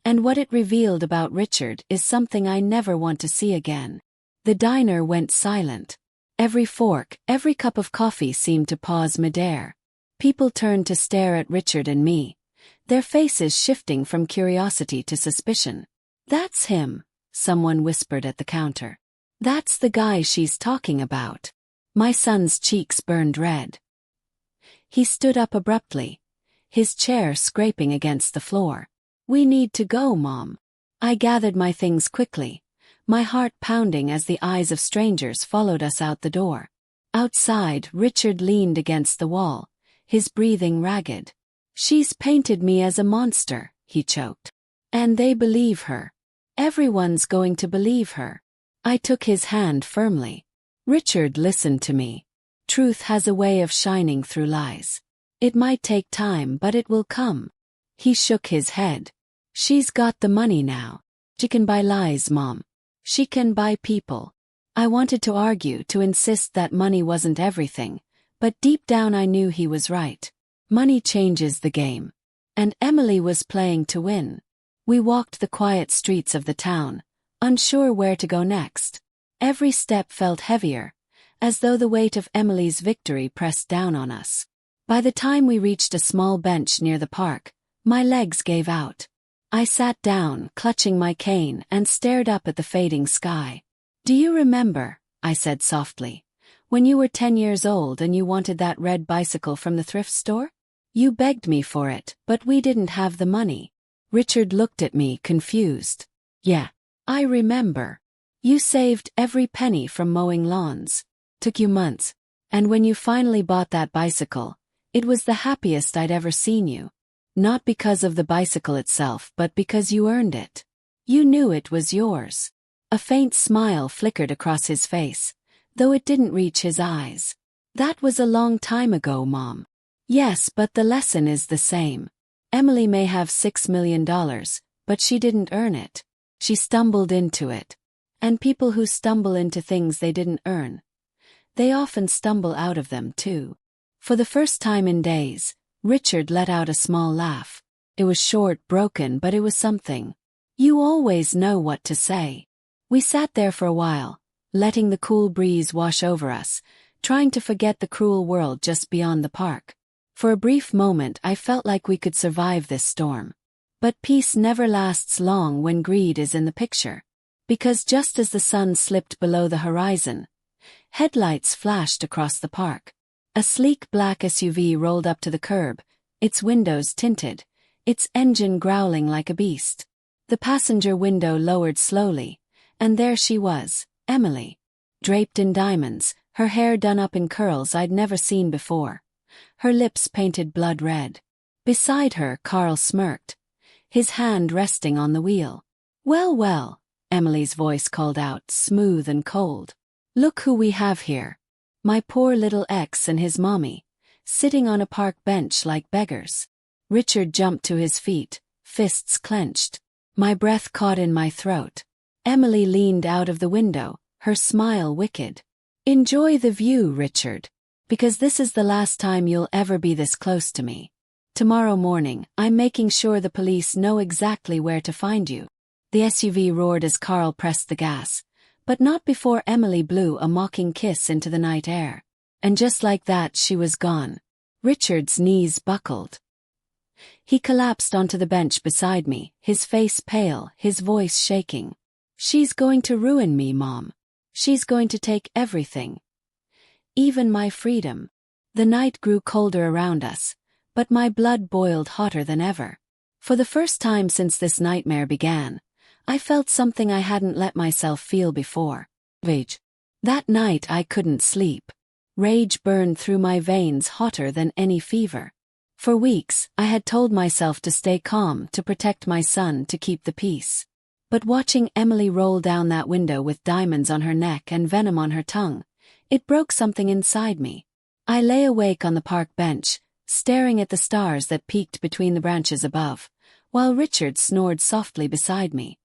And what it revealed about Richard is something I never want to see again." The diner went silent. Every fork, every cup of coffee seemed to pause midair. People turned to stare at Richard and me, their faces shifting from curiosity to suspicion. "That's him," someone whispered at the counter. "That's the guy she's talking about." My son's cheeks burned red. He stood up abruptly, his chair scraping against the floor. "We need to go, Mom." I gathered my things quickly, my heart pounding as the eyes of strangers followed us out the door. Outside, Richard leaned against the wall, his breathing ragged. "She's painted me as a monster," he choked. "And they believe her. Everyone's going to believe her." I took his hand firmly. "Richard, listen to me. Truth has a way of shining through lies. It might take time, but it will come." He shook his head. "She's got the money now. She can buy lies, Mom. She can buy people." I wanted to argue, to insist that money wasn't everything, but deep down I knew he was right. Money changes the game. And Emily was playing to win. We walked the quiet streets of the town, unsure where to go next. Every step felt heavier, as though the weight of Emily's victory pressed down on us. By the time we reached a small bench near the park, my legs gave out. I sat down, clutching my cane, and stared up at the fading sky. "Do you remember," I said softly, "when you were 10 years old and you wanted that red bicycle from the thrift store? You begged me for it, but we didn't have the money." Richard looked at me, confused. "Yeah, I remember. You saved every penny from mowing lawns. Took you months. And when you finally bought that bicycle, it was the happiest I'd ever seen you. Not because of the bicycle itself, but because you earned it. You knew it was yours." A faint smile flickered across his face, though it didn't reach his eyes. "That was a long time ago, Mom." "Yes, but the lesson is the same. Emily may have $6 million, but she didn't earn it. She stumbled into it. And people who stumble into things they didn't earn, they often stumble out of them too." For the first time in days, Richard let out a small laugh. It was short, broken, but it was something. "You always know what to say." We sat there for a while, letting the cool breeze wash over us, trying to forget the cruel world just beyond the park. For a brief moment I felt like we could survive this storm. But peace never lasts long when greed is in the picture. Because just as the sun slipped below the horizon, headlights flashed across the park. A sleek black SUV rolled up to the curb, its windows tinted, its engine growling like a beast. The passenger window lowered slowly, and there she was, Emily. Draped in diamonds, her hair done up in curls I'd never seen before. Her lips painted blood red. Beside her, Carl smirked, his hand resting on the wheel. "Well, well," Emily's voice called out, smooth and cold. "Look who we have here. My poor little ex and his mommy, sitting on a park bench like beggars. Richard jumped to his feet, fists clenched. My breath caught in my throat. Emily leaned out of the window, her smile wicked. "Enjoy the view, Richard. Because this is the last time you'll ever be this close to me. Tomorrow morning, I'm making sure the police know exactly where to find you." The SUV roared as Carl pressed the gas, but not before Emily blew a mocking kiss into the night air. And just like that she was gone. Richard's knees buckled. He collapsed onto the bench beside me, his face pale, his voice shaking. "She's going to ruin me, Mom. She's going to take everything. Even my freedom." The night grew colder around us, but my blood boiled hotter than ever. For the first time since this nightmare began, I felt something I hadn't let myself feel before. Rage. That night I couldn't sleep. Rage burned through my veins hotter than any fever. For weeks, I had told myself to stay calm, to protect my son, to keep the peace. But watching Emily roll down that window with diamonds on her neck and venom on her tongue, it broke something inside me. I lay awake on the park bench, staring at the stars that peeked between the branches above, while Richard snored softly beside me.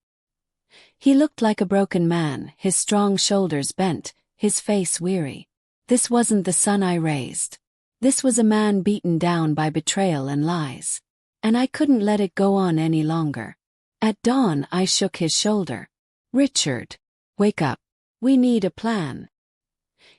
He looked like a broken man, his strong shoulders bent, his face weary. This wasn't the son I raised. This was a man beaten down by betrayal and lies. And I couldn't let it go on any longer. At dawn I shook his shoulder. "Richard, wake up. We need a plan."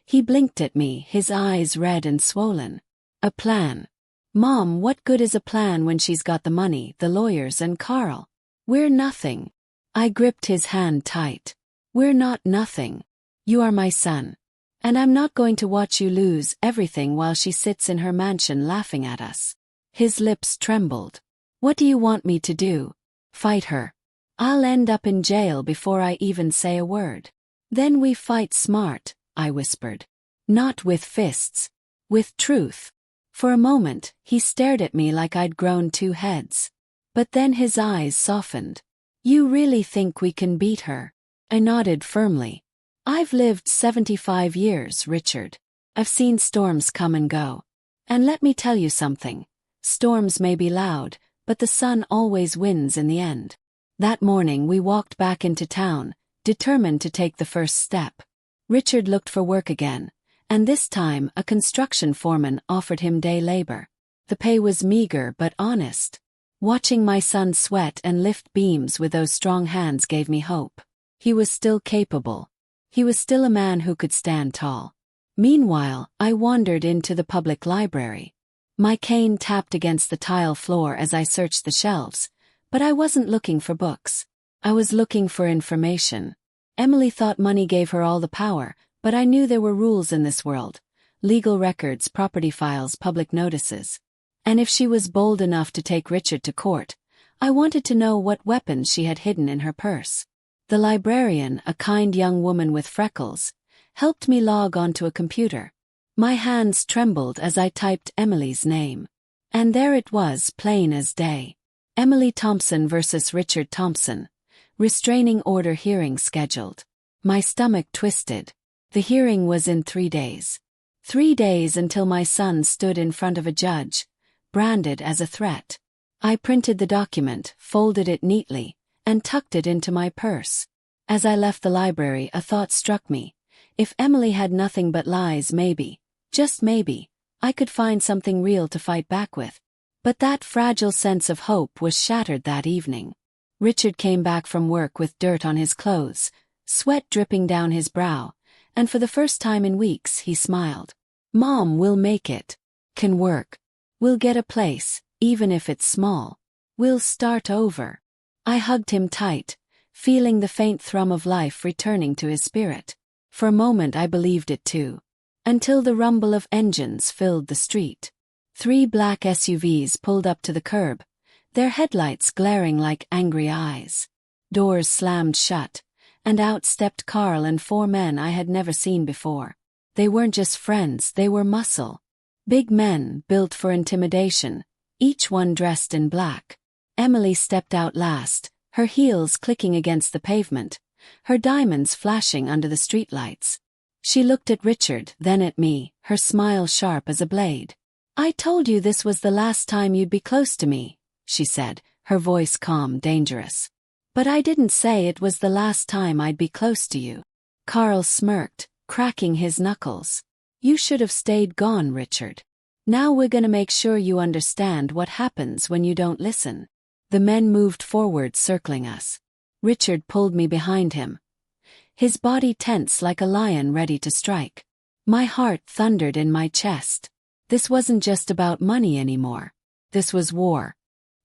He blinked at me, his eyes red and swollen. "A plan? Mom, what good is a plan when she's got the money, the lawyers, and Carl? We're nothing." I gripped his hand tight. "We're not nothing. You are my son. And I'm not going to watch you lose everything while she sits in her mansion laughing at us." His lips trembled. "What do you want me to do? Fight her? I'll end up in jail before I even say a word." "Then we fight smart," I whispered. "Not with fists. With truth." For a moment, he stared at me like I'd grown two heads. But then his eyes softened. "You really think we can beat her?" I nodded firmly. "I've lived 75 years, Richard. I've seen storms come and go. And let me tell you something. Storms may be loud, but the sun always wins in the end." That morning we walked back into town, determined to take the first step. Richard looked for work again, and this time a construction foreman offered him day labor. The pay was meager but honest. Watching my son sweat and lift beams with those strong hands gave me hope. He was still capable. He was still a man who could stand tall. Meanwhile, I wandered into the public library. My cane tapped against the tile floor as I searched the shelves, but I wasn't looking for books. I was looking for information. Emily thought money gave her all the power, but I knew there were rules in this world. Legal records, property files, public notices. And if she was bold enough to take Richard to court, I wanted to know what weapons she had hidden in her purse. The librarian, a kind young woman with freckles, helped me log onto a computer. My hands trembled as I typed Emily's name. And there it was, plain as day. Emily Thompson versus Richard Thompson. Restraining order hearing scheduled. My stomach twisted. The hearing was in 3 days. 3 days until my son stood in front of a judge, branded as a threat. I printed the document, folded it neatly, and tucked it into my purse. As I left the library, a thought struck me. If Emily had nothing but lies, maybe, just maybe, I could find something real to fight back with. But that fragile sense of hope was shattered that evening. Richard came back from work with dirt on his clothes, sweat dripping down his brow, and for the first time in weeks he smiled. "Mom, we'll make it. Can work. We'll get a place, even if it's small. We'll start over." I hugged him tight, feeling the faint thrum of life returning to his spirit. For a moment I believed it too. Until the rumble of engines filled the street. 3 black SUVs pulled up to the curb, their headlights glaring like angry eyes. Doors slammed shut, and out stepped Carl and 4 men I had never seen before. They weren't just friends, they were muscle. Big men, built for intimidation, each one dressed in black. Emily stepped out last, her heels clicking against the pavement, her diamonds flashing under the streetlights. She looked at Richard, then at me, her smile sharp as a blade. I told you this was the last time you'd be close to me, she said, her voice calm, dangerous. But I didn't say it was the last time I'd be close to you. Carl smirked, cracking his knuckles. You should have stayed gone, Richard. Now we're gonna make sure you understand what happens when you don't listen. The men moved forward, circling us. Richard pulled me behind him, his body tense like a lion ready to strike. My heart thundered in my chest. This wasn't just about money anymore. This was war.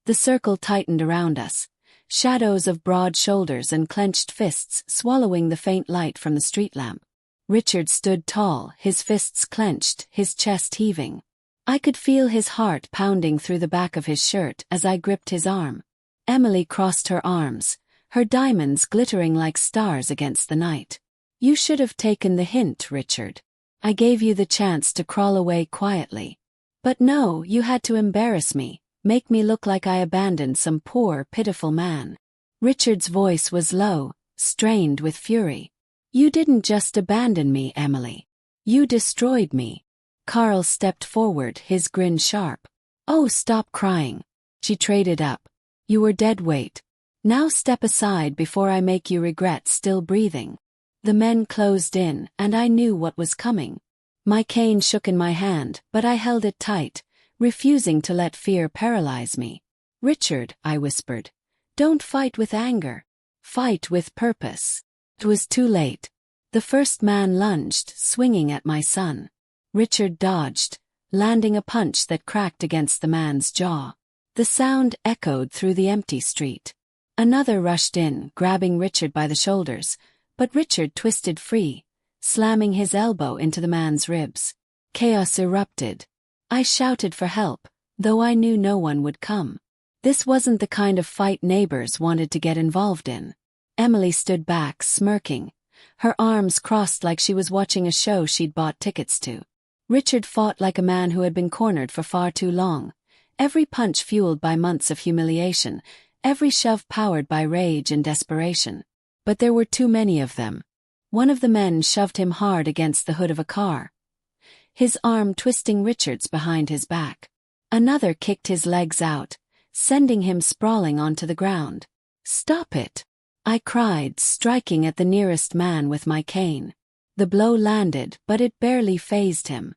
The circle tightened around us, shadows of broad shoulders and clenched fists swallowing the faint light from the street lamp. Richard stood tall, his fists clenched, his chest heaving. I could feel his heart pounding through the back of his shirt as I gripped his arm. Emily crossed her arms, her diamonds glittering like stars against the night. You should have taken the hint, Richard. I gave you the chance to crawl away quietly. But no, you had to embarrass me, make me look like I abandoned some poor, pitiful man. Richard's voice was low, strained with fury. You didn't just abandon me, Emily. You destroyed me. Carl stepped forward, his grin sharp. Oh, stop crying. She traded up. You were dead weight. Now step aside before I make you regret still breathing. The men closed in, and I knew what was coming. My cane shook in my hand, but I held it tight, refusing to let fear paralyze me. Richard, I whispered, don't fight with anger. Fight with purpose. It was too late. The first man lunged, swinging at my son. Richard dodged, landing a punch that cracked against the man's jaw. The sound echoed through the empty street. Another rushed in, grabbing Richard by the shoulders, but Richard twisted free, slamming his elbow into the man's ribs. Chaos erupted. I shouted for help, though I knew no one would come. This wasn't the kind of fight neighbors wanted to get involved in. Emily stood back, smirking, her arms crossed like she was watching a show she'd bought tickets to. Richard fought like a man who had been cornered for far too long, every punch fueled by months of humiliation, every shove powered by rage and desperation. But there were too many of them. One of the men shoved him hard against the hood of a car, his arm twisting Richard's behind his back. Another kicked his legs out, sending him sprawling onto the ground. Stop it! I cried, striking at the nearest man with my cane. The blow landed, but it barely fazed him.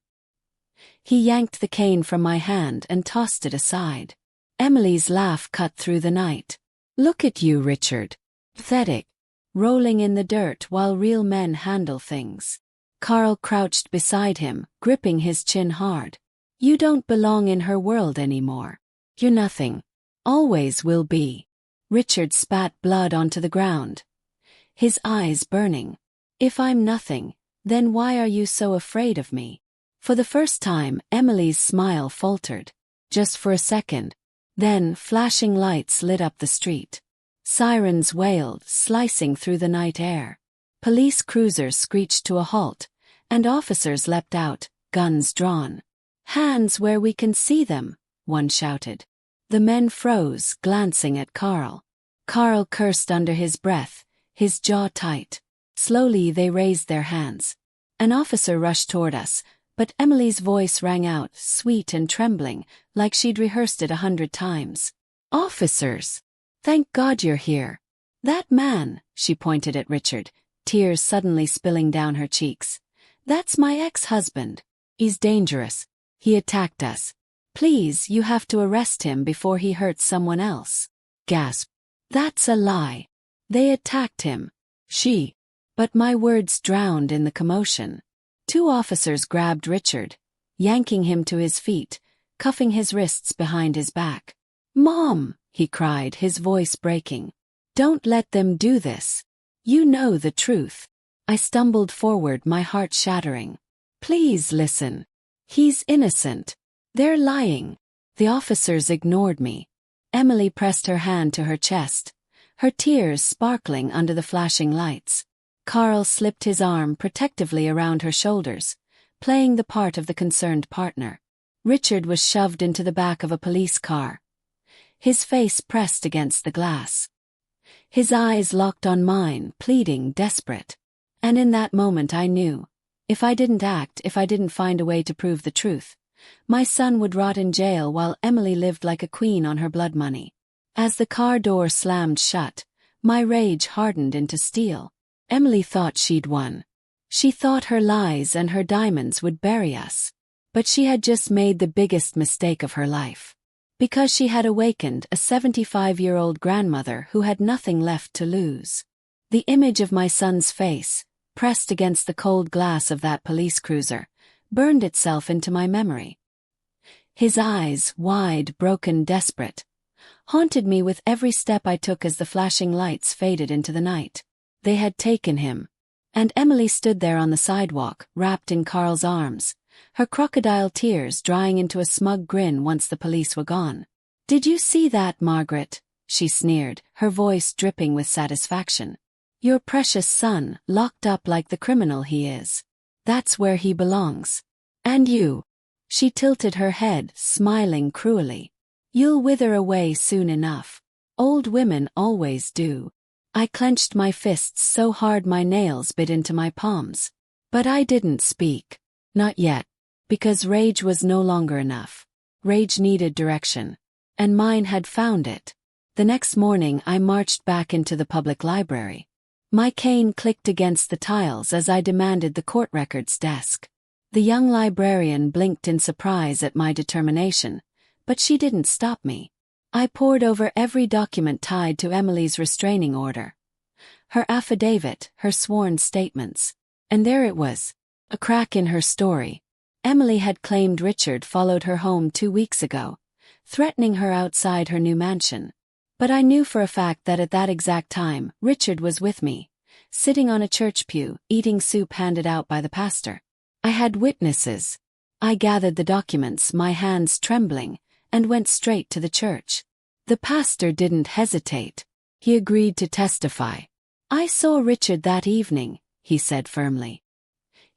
He yanked the cane from my hand and tossed it aside. Emily's laugh cut through the night. Look at you, Richard. Pathetic. Rolling in the dirt while real men handle things. Carl crouched beside him, gripping his chin hard. You don't belong in her world anymore. You're nothing. Always will be. Richard spat blood onto the ground, his eyes burning. If I'm nothing, then why are you so afraid of me? For the first time, Emily's smile faltered. Just for a second. Then, flashing lights lit up the street. Sirens wailed, slicing through the night air. Police cruisers screeched to a halt, and officers leapt out, guns drawn. Hands where we can see them, one shouted. The men froze, glancing at Carl. Carl cursed under his breath, his jaw tight. Slowly they raised their hands. An officer rushed toward us, but Emily's voice rang out, sweet and trembling, like she'd rehearsed it 100 times. Officers! Thank God you're here. That man, she pointed at Richard, tears suddenly spilling down her cheeks. That's my ex-husband. He's dangerous. He attacked us. Please, you have to arrest him before he hurts someone else. Gasp. That's a lie. They attacked him. She. But my words drowned in the commotion. 2 officers grabbed Richard, yanking him to his feet, cuffing his wrists behind his back. Mom, he cried, his voice breaking. Don't let them do this. You know the truth. I stumbled forward, my heart shattering. Please listen. He's innocent. They're lying. The officers ignored me. Emily pressed her hand to her chest, her tears sparkling under the flashing lights. Carl slipped his arm protectively around her shoulders, playing the part of the concerned partner. Richard was shoved into the back of a police car, his face pressed against the glass. His eyes locked on mine, pleading, desperate. And in that moment I knew, if I didn't act, if I didn't find a way to prove the truth, My son would rot in jail while Emily lived like a queen on her blood money. As the car door slammed shut, my rage hardened into steel. Emily thought she'd won. She thought her lies and her diamonds would bury us. But she had just made the biggest mistake of her life. Because she had awakened a 75-year-old grandmother who had nothing left to lose. The image of my son's face, pressed against the cold glass of that police cruiser, burned itself into my memory. His eyes, wide, broken, desperate, haunted me with every step I took as the flashing lights faded into the night. They had taken him. And Emily stood there on the sidewalk, wrapped in Carl's arms, her crocodile tears drying into a smug grin once the police were gone. "Did you see that, Margaret?" she sneered, her voice dripping with satisfaction. "Your precious son, locked up like the criminal he is. That's where he belongs. And you?" She tilted her head, smiling cruelly. "You'll wither away soon enough. Old women always do." I clenched my fists so hard my nails bit into my palms. But I didn't speak. Not yet. Because rage was no longer enough. Rage needed direction. And mine had found it. The next morning I marched back into the public library. My cane clicked against the tiles as I demanded the court records desk. The young librarian blinked in surprise at my determination, but she didn't stop me. I pored over every document tied to Emily's restraining order. Her affidavit, her sworn statements. And there it was. A crack in her story. Emily had claimed Richard followed her home 2 weeks ago, threatening her outside her new mansion. But I knew for a fact that at that exact time, Richard was with me, sitting on a church pew, eating soup handed out by the pastor. I had witnesses. I gathered the documents, my hands trembling, and went straight to the church. The pastor didn't hesitate. He agreed to testify. "I saw Richard that evening," he said firmly.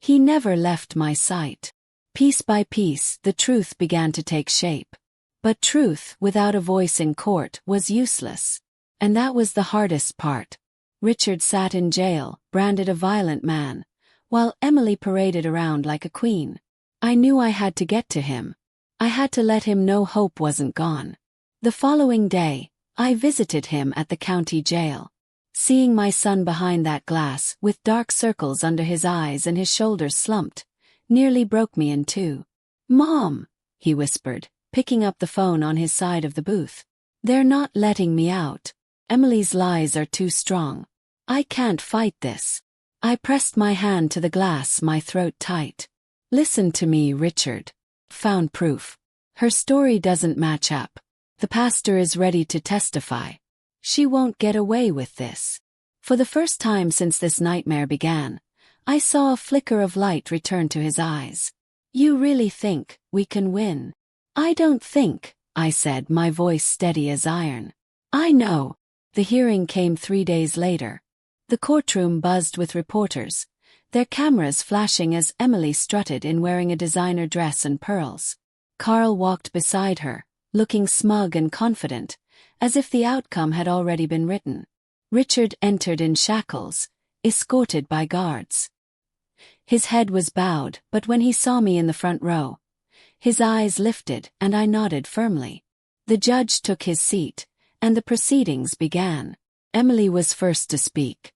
"He never left my sight." Piece by piece, the truth began to take shape. But truth, without a voice in court, was useless. And that was the hardest part. Richard sat in jail, branded a violent man, while Emily paraded around like a queen. I knew I had to get to him. I had to let him know hope wasn't gone. The following day, I visited him at the county jail. Seeing my son behind that glass, with dark circles under his eyes and his shoulders slumped, nearly broke me in two. "Mom," he whispered, picking up the phone on his side of the booth. "They're not letting me out. Emily's lies are too strong. I can't fight this." I pressed my hand to the glass, my throat tight. "Listen to me, Richard. Found proof. Her story doesn't match up. The pastor is ready to testify. She won't get away with this." For the first time since this nightmare began, I saw a flicker of light return to his eyes. "You really think we can win?" "I don't think," I said, my voice steady as iron. "I know." The hearing came 3 days later. The courtroom buzzed with reporters, their cameras flashing as Emily strutted in wearing a designer dress and pearls. Carl walked beside her, looking smug and confident, as if the outcome had already been written. Richard entered in shackles, escorted by guards. His head was bowed, but when he saw me in the front row, his eyes lifted and I nodded firmly. The judge took his seat, and the proceedings began. Emily was first to speak.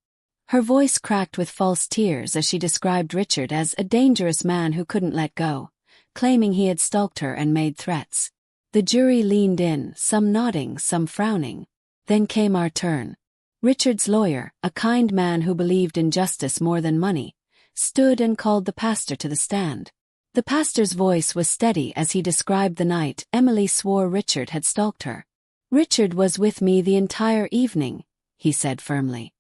Her voice cracked with false tears as she described Richard as a dangerous man who couldn't let go, claiming he had stalked her and made threats. The jury leaned in, some nodding, some frowning. Then came our turn. Richard's lawyer, a kind man who believed in justice more than money, stood and called the pastor to the stand. The pastor's voice was steady as he described the night Emily swore Richard had stalked her. "Richard was with me the entire evening," he said firmly.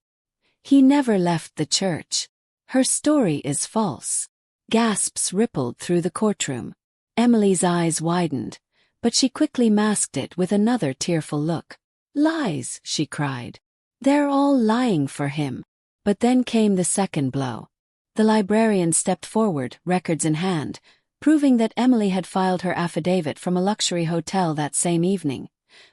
"He never left the church. Her story is false." Gasps rippled through the courtroom. Emily's eyes widened, but she quickly masked it with another tearful look. "Lies," she cried. "They're all lying for him." But then came the second blow. The librarian stepped forward, records in hand, proving that Emily had filed her affidavit from a luxury hotel that same evening,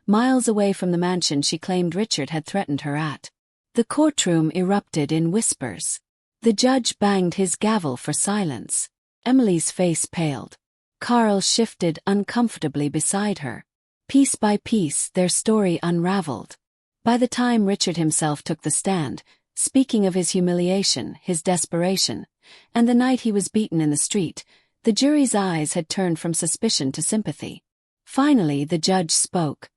miles away from the mansion she claimed Richard had threatened her at. The courtroom erupted in whispers. The judge banged his gavel for silence. Emily's face paled. Carl shifted uncomfortably beside her. Piece by piece, their story unraveled. By the time Richard himself took the stand, speaking of his humiliation, his desperation, and the night he was beaten in the street, the jury's eyes had turned from suspicion to sympathy. Finally, the judge spoke,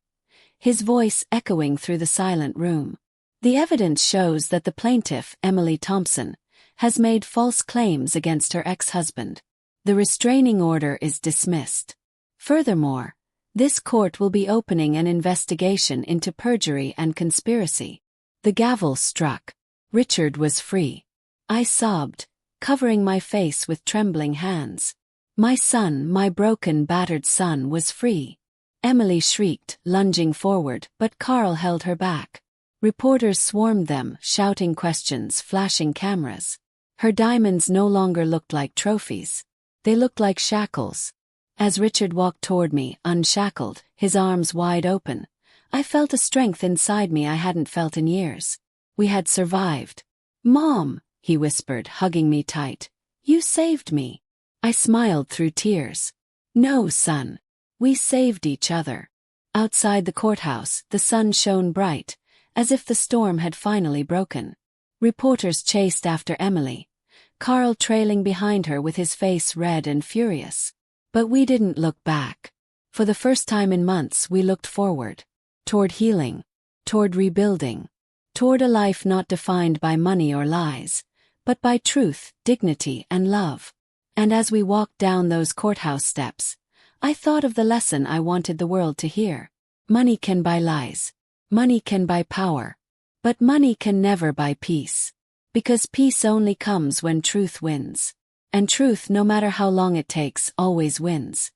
his voice echoing through the silent room. The evidence shows that the plaintiff, Emily Thompson, has made false claims against her ex-husband. The restraining order is dismissed. Furthermore, this court will be opening an investigation into perjury and conspiracy. The gavel struck. Richard was free. I sobbed, covering my face with trembling hands. My son, my broken, battered son, was free. Emily shrieked, lunging forward, but Carl held her back. Reporters swarmed them, shouting questions, flashing cameras. Her diamonds no longer looked like trophies. They looked like shackles. As Richard walked toward me, unshackled, his arms wide open, I felt a strength inside me I hadn't felt in years. We had survived. "Mom," he whispered, hugging me tight. "You saved me." I smiled through tears. "No, son. We saved each other." Outside the courthouse, the sun shone bright, as if the storm had finally broken. Reporters chased after Emily, Carl trailing behind her with his face red and furious. But we didn't look back. For the first time in months, we looked forward. Toward healing. Toward rebuilding. Toward a life not defined by money or lies, but by truth, dignity, and love. And as we walked down those courthouse steps, I thought of the lesson I wanted the world to hear. Money can buy lies. Money can buy power. But money can never buy peace. Because peace only comes when truth wins. And truth, no matter how long it takes, always wins.